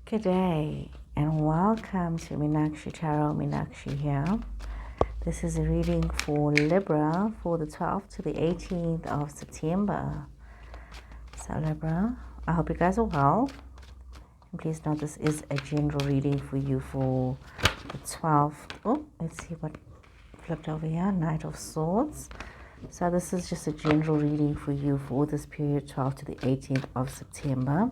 Good day and welcome to Meenakshi Tarot. Meenakshi here. This is a reading for Libra for the 12th to the 18th of September. So Libra, I hope you guys are well. And please note this is a general reading for you for the 12th. Oh, let's see what flipped over here. Knight of Swords. So this is just a general reading for you for this period 12th to the 18th of September.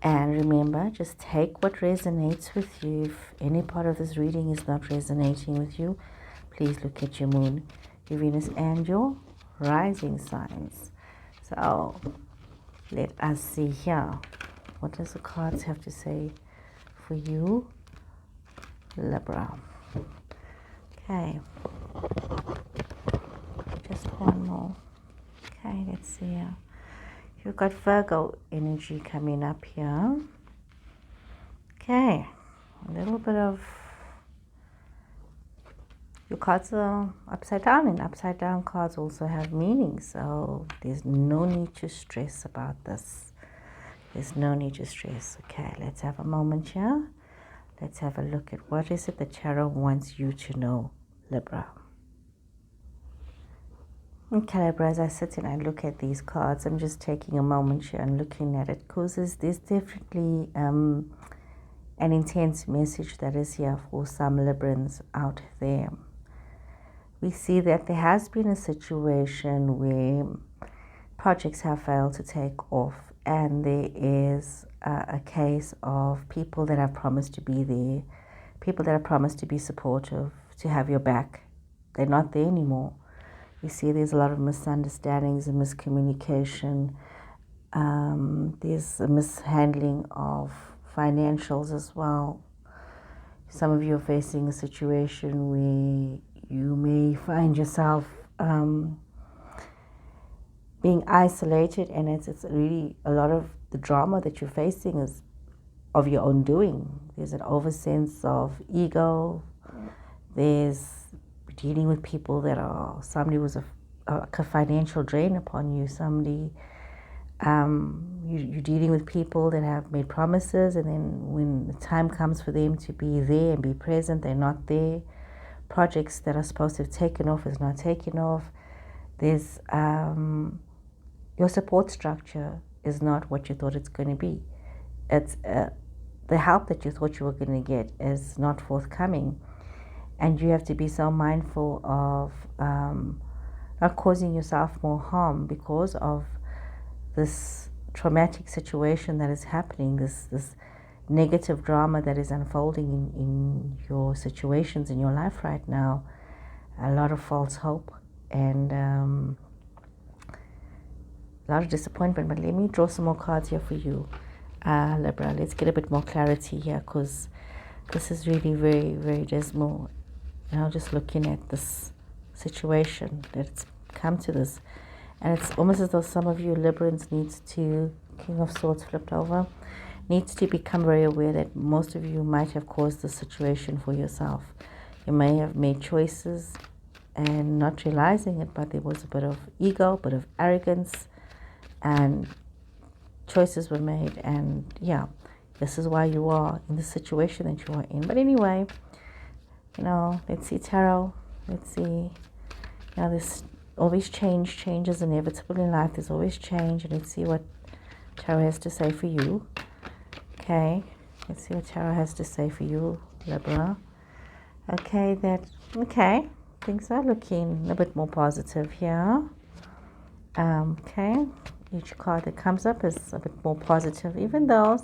And remember, just take what resonates with you. If any part of this reading is not resonating with you, please look at your moon, your Venus, and your rising signs. So let us see here. What does the cards have to say for you, Libra? Okay. Just one more. Okay, let's see here. You've got Virgo energy coming up here. Okay, a little bit of your cards are upside down, and upside down cards also have meaning. So there's no need to stress about this. There's no need to stress. Okay, let's have a moment here. Let's have a look at what is it the tarot wants you to know, Libra. Okay, Libra, as I sit and I look at these cards, I'm just taking a moment here and looking at it because there's definitely an intense message that is here for some Librans out there. We see that there has been a situation where projects have failed to take off, and there is a case of people that have promised to be there, people that have promised to be supportive, to have your back. They're not there anymore. We see there's a lot of misunderstandings and miscommunication. There's a mishandling of financials as well. Some of you are facing a situation where you may find yourself being isolated, and it's really a lot of the drama that you're facing is of your own doing. There's an oversense of ego. There's dealing with people that are, somebody was a financial drain upon you, somebody, you're dealing with people that have made promises, and then when the time comes for them to be there and be present, they're not there. Projects that are supposed to have taken off is not taken off. There's, your support structure is not what you thought it's going to be. It's, the help that you thought you were going to get is not forthcoming. And you have to be so mindful of not causing yourself more harm because of this traumatic situation that is happening, this negative drama that is unfolding in your situations in your life right now. A lot of false hope and a lot of disappointment. But let me draw some more cards here for you, Libra. Let's get a bit more clarity here because this is really very, very dismal. Now just looking at this situation that it's come to this, and it's almost as though some of you Librans needs to, King of Swords flipped over, needs to become very aware that most of you might have caused the situation for yourself. You may have made choices and not realizing it, but there was a bit of ego, a bit of arrogance, and choices were made, and yeah, this is why you are in the situation that you are in. But anyway, you know, let's see tarot, let's see, now there's always change is inevitable in life, there's always change, and let's see what tarot has to say for you. Okay, let's see what tarot has to say for you, Libra. Okay, things are looking a bit more positive here. Okay, each card that comes up is a bit more positive, even though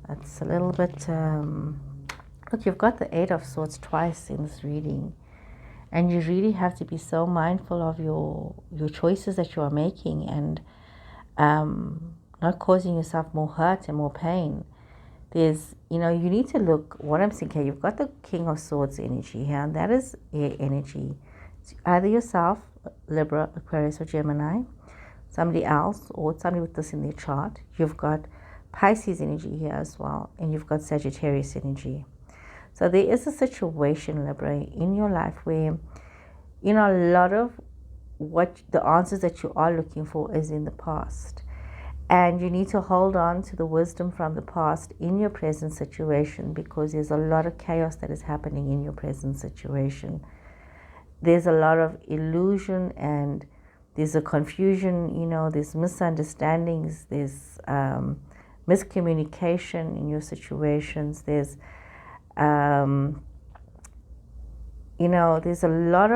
it's a little bit, look, you've got the Eight of Swords twice in this reading, and you really have to be so mindful of your choices that you are making, and not causing yourself more hurt and more pain. There's, you know, you need to look, what I'm thinking, you've got the King of Swords energy here, and that is air energy. It's either yourself, Libra, Aquarius, or Gemini, somebody else, or somebody with this in their chart. You've got Pisces energy here as well, and you've got Sagittarius energy. So there is a situation, Libra, in your life where, you know, a lot of what the answers that you are looking for is in the past. And you need to hold on to the wisdom from the past in your present situation, because there's a lot of chaos that is happening in your present situation. There's a lot of illusion and there's a confusion, there's misunderstandings, there's miscommunication in your situations. There's, there's a lot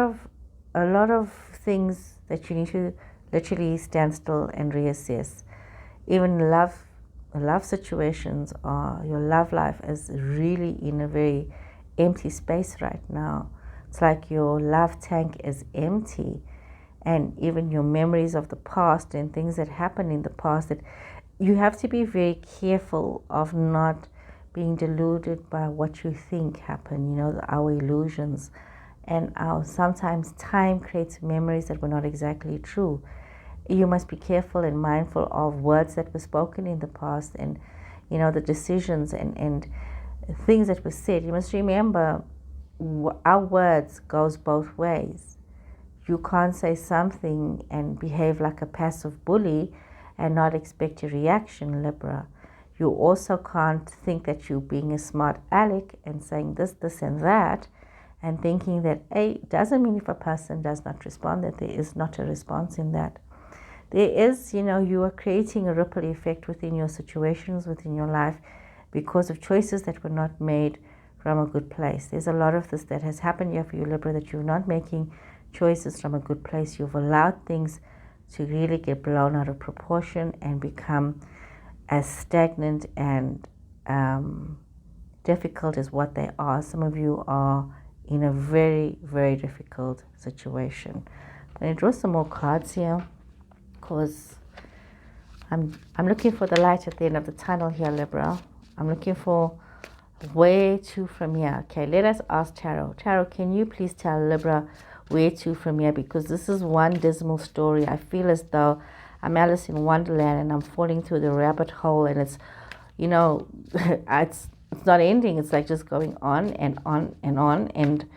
of things that you need to literally stand still and reassess. Even love situations, or your love life is really in a very empty space right now. It's like your love tank is empty, and even your memories of the past and things that happened in the past, that you have to be very careful of not being deluded by what you think happened, our illusions. And sometimes time creates memories that were not exactly true. You must be careful and mindful of words that were spoken in the past, and the decisions and things that were said. You must remember, our words goes both ways. You can't say something and behave like a passive bully and not expect a reaction, Libra. You also can't think that you're being a smart aleck and saying this and that, and thinking that doesn't mean if a person does not respond that there is not a response in that. There is, you are creating a ripple effect within your situations, within your life, because of choices that were not made from a good place. There's a lot of this that has happened here for you, Libra, that you're not making choices from a good place. You've allowed things to really get blown out of proportion and become as stagnant and difficult as what they are. Some of you are in a very, very difficult situation. I'm going to draw some more cards here, because I'm looking for the light at the end of the tunnel here, Libra. I'm looking for where to from here. Okay, let us ask Tarot. Tarot, can you please tell Libra where to from here? Because this is one dismal story. I feel as though I'm Alice in Wonderland and I'm falling through the rabbit hole, and it's, it's not ending. It's like just going on and on and on, and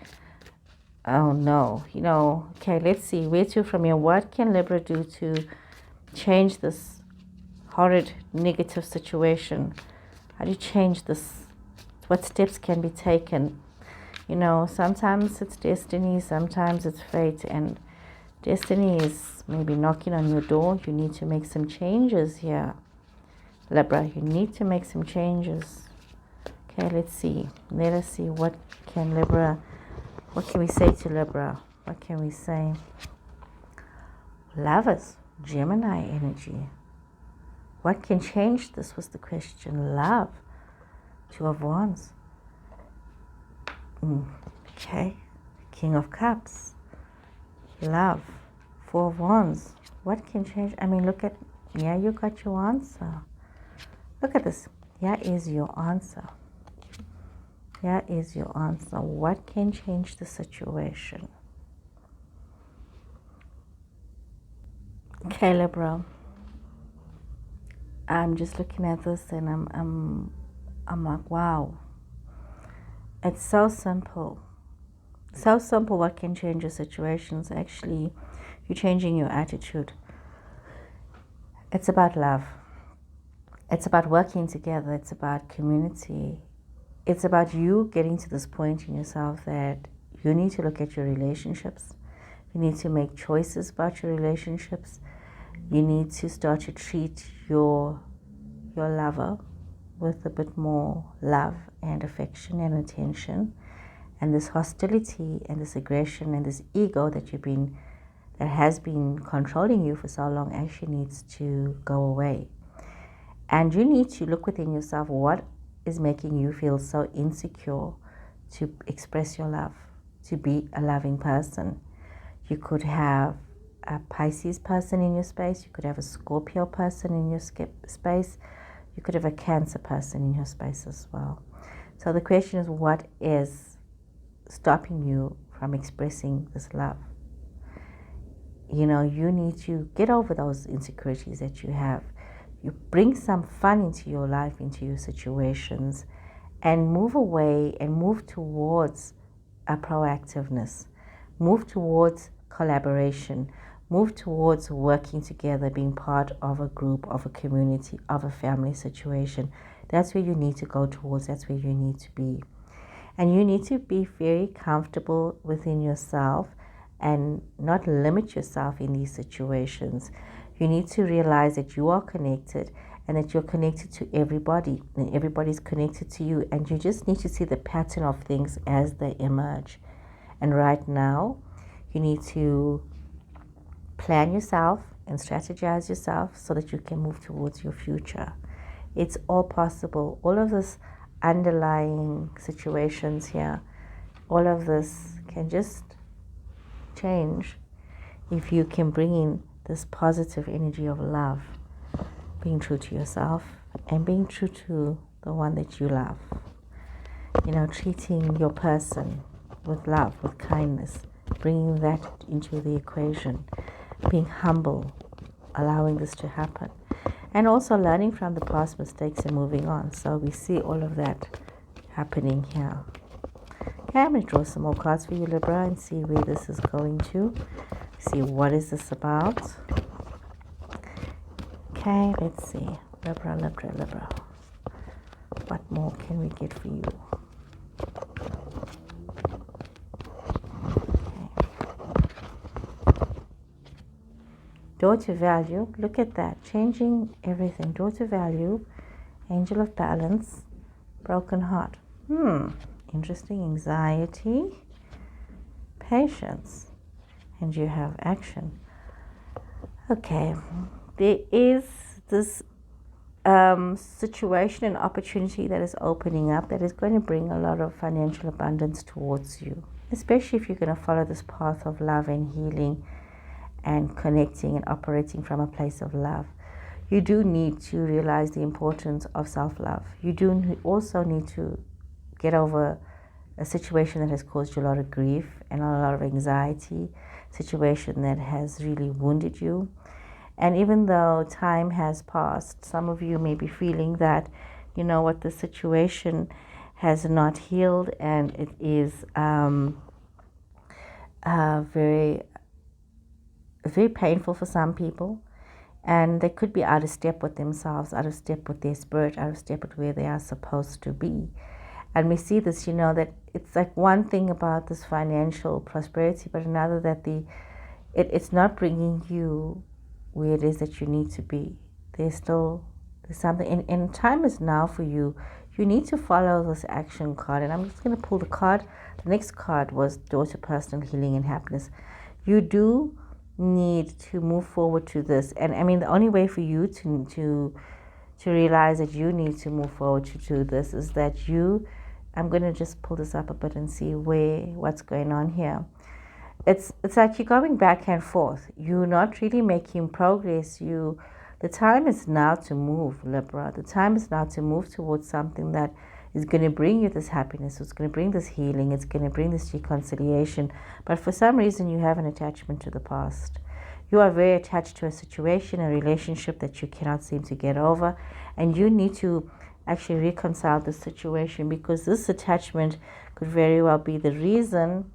oh no, okay, let's see, where to from here. What can Libra do to change this horrid negative situation? How do you change this? What steps can be taken? Sometimes it's destiny, sometimes it's fate, and destiny is maybe knocking on your door. You need to make some changes here, Libra. You need to make some changes. Okay, let's see. Let us see, what can we say to Libra? What can we say? Lovers, Gemini energy. What can change this was the question. Love, Two of Wands. Okay, King of Cups. Love, Four of Wands. What can change? I mean, look at, you got your answer. Look at this. Here is your answer. Here is your answer. What can change the situation? Okay, Libra. I'm just looking at this and I'm like, wow. It's so simple. So simple what can change your situations. Actually, you're changing your attitude. It's about love. It's about working together. It's about community. It's about you getting to this point in yourself that you need to look at your relationships. You need to make choices about your relationships. You need to start to treat your lover with a bit more love and affection and attention. And this hostility and this aggression and this ego that has been controlling you for so long actually needs to go away. And you need to look within yourself, what is making you feel so insecure to express your love, to be a loving person. You could have a Pisces person in your space. You could have a Scorpio person in your space. You could have a Cancer person in your space as well. So the question is, what is stopping you from expressing this love? You need to get over those insecurities that you have. You bring some fun into your life, into your situations, and move away and move towards a proactiveness. Move towards collaboration. move towards working together, being part of a group, of a community, of a family situation. That's where you need to go towards. That's where you need to be. And you need to be very comfortable within yourself and not limit yourself in these situations. You need to realize that you are connected and that you're connected to everybody and everybody's connected to you, and you just need to see the pattern of things as they emerge. And right now, you need to plan yourself and strategize yourself so that you can move towards your future. It's all possible. All of this underlying situations here, all of this can just change if you can bring in this positive energy of love, being true to yourself and being true to the one that you love. You know, treating your person with love, with kindness, bringing that into the equation, being humble, allowing this to happen, and also learning from the past mistakes and moving on. So we see all of that happening here. Okay, I'm going to draw some more cards for you, Libra, and see where this is going to. See what is this about. Okay, let's see. Libra, Libra, Libra. What more can we get for you? Daughter value, look at that, changing everything. Daughter value, angel of balance, broken heart. Interesting. Anxiety, patience, and you have action. Okay, there is this situation and opportunity that is opening up that is going to bring a lot of financial abundance towards you, especially if you're going to follow this path of love and healing and connecting and operating from a place of love. You do need to realize the importance of self-love. You do also need to get over a situation that has caused you a lot of grief and a lot of anxiety, situation that has really wounded you. And even though time has passed, some of you may be feeling that, you know what, the situation has not healed and it is very painful for some people, and they could be out of step with themselves, out of step with their spirit, out of step with where they are supposed to be. And we see this, you know, that it's like one thing about this financial prosperity, but another that it's not bringing you where it is that you need to be. There's something, and time is now for you. You need to follow this action card, and I'm just going to pull the card. The next card was Daughter, Personal Healing and Happiness. You do need to move forward to this, and I mean the only way for you to realize that you need to move forward to this is that I'm going to just pull this up a bit and see what's going on here. It's like you're going back and forth. You're not really making progress. The time is now to move, Libra. The time is now to move towards something that is going to bring you this happiness. It's going to bring this healing. It's going to bring this reconciliation. But for some reason, you have an attachment to the past. You are very attached to a situation, a relationship that you cannot seem to get over. And you need to actually reconcile the situation, because this attachment could very well be the reason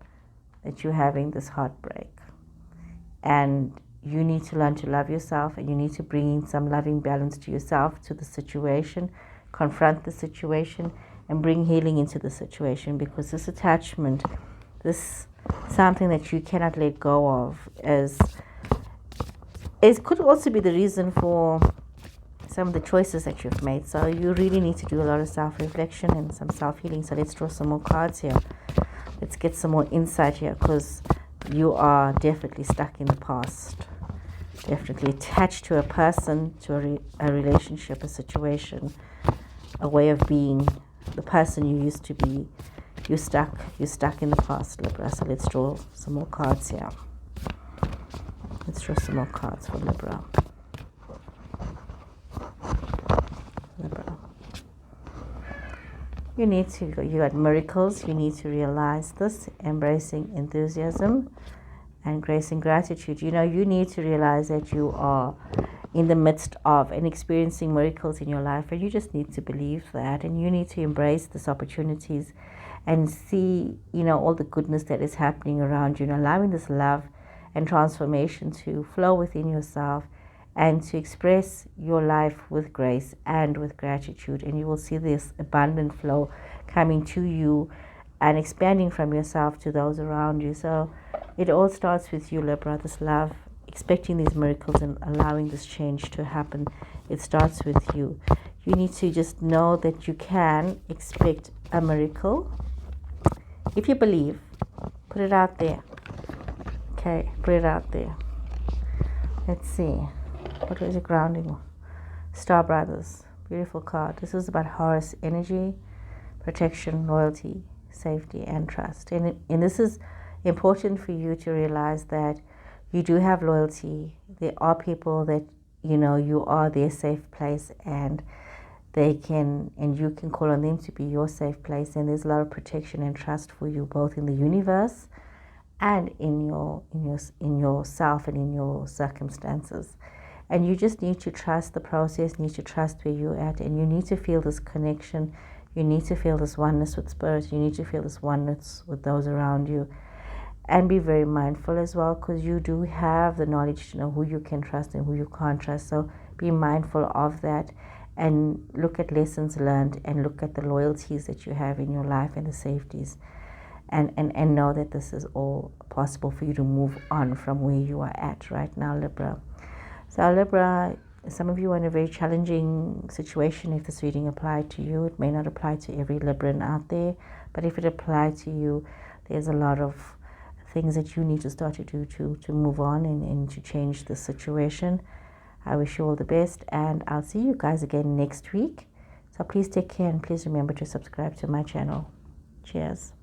that you're having this heartbreak. And you need to learn to love yourself, and you need to bring in some loving balance to yourself, to the situation, confront the situation, and bring healing into the situation, because this attachment, this something that you cannot let go of, it could also be the reason for some of the choices that you've made. So you really need to do a lot of self-reflection and some self-healing. So let's draw some more cards here. Let's get some more insight here, because you are definitely stuck in the past. Definitely attached to a person, to a relationship, a situation, a way of being, the person you used to be. You're stuck in the past, Libra. So let's draw some more cards here. Let's draw some more cards for Libra. You got miracles. You need to realize this, embracing enthusiasm and grace and gratitude. You know, you need to realize that you are in the midst of and experiencing miracles in your life, and you just need to believe that, and you need to embrace these opportunities and see, you know, all the goodness that is happening around you, and allowing this love and transformation to flow within yourself and to express your life with grace and with gratitude. And you will see this abundant flow coming to you and expanding from yourself to those around you. So it all starts with you, Libra, this love, expecting these miracles and allowing this change to happen. It starts with you. You need to just know that you can expect a miracle. If you believe, put it out there. Okay, put it out there. Let's see. What was your grounding? Star Brothers. Beautiful card. This is about Horus energy, protection, loyalty, safety, and trust. And this is important for you to realize that you do have loyalty. There are people that, you know, you are their safe place, and they can, and you can call on them to be your safe place. And there's a lot of protection and trust for you, both in the universe and in yourself and in your circumstances. And you just need to trust the process, need to trust where you're at, and you need to feel this connection. You need to feel this oneness with spirit. You need to feel this oneness with those around you. And be very mindful as well, because you do have the knowledge to know who you can trust and who you can't trust. So be mindful of that and look at lessons learned and look at the loyalties that you have in your life and the safeties. And know that this is all possible for you to move on from where you are at right now, Libra. So Libra, some of you are in a very challenging situation. If this reading applied to you, it may not apply to every Libran out there, but if it applied to you, there's a lot of things that you need to start to do to move on and to change the situation. I wish you all the best, and I'll see you guys again next week. So please take care, and please remember to subscribe to my channel. Cheers.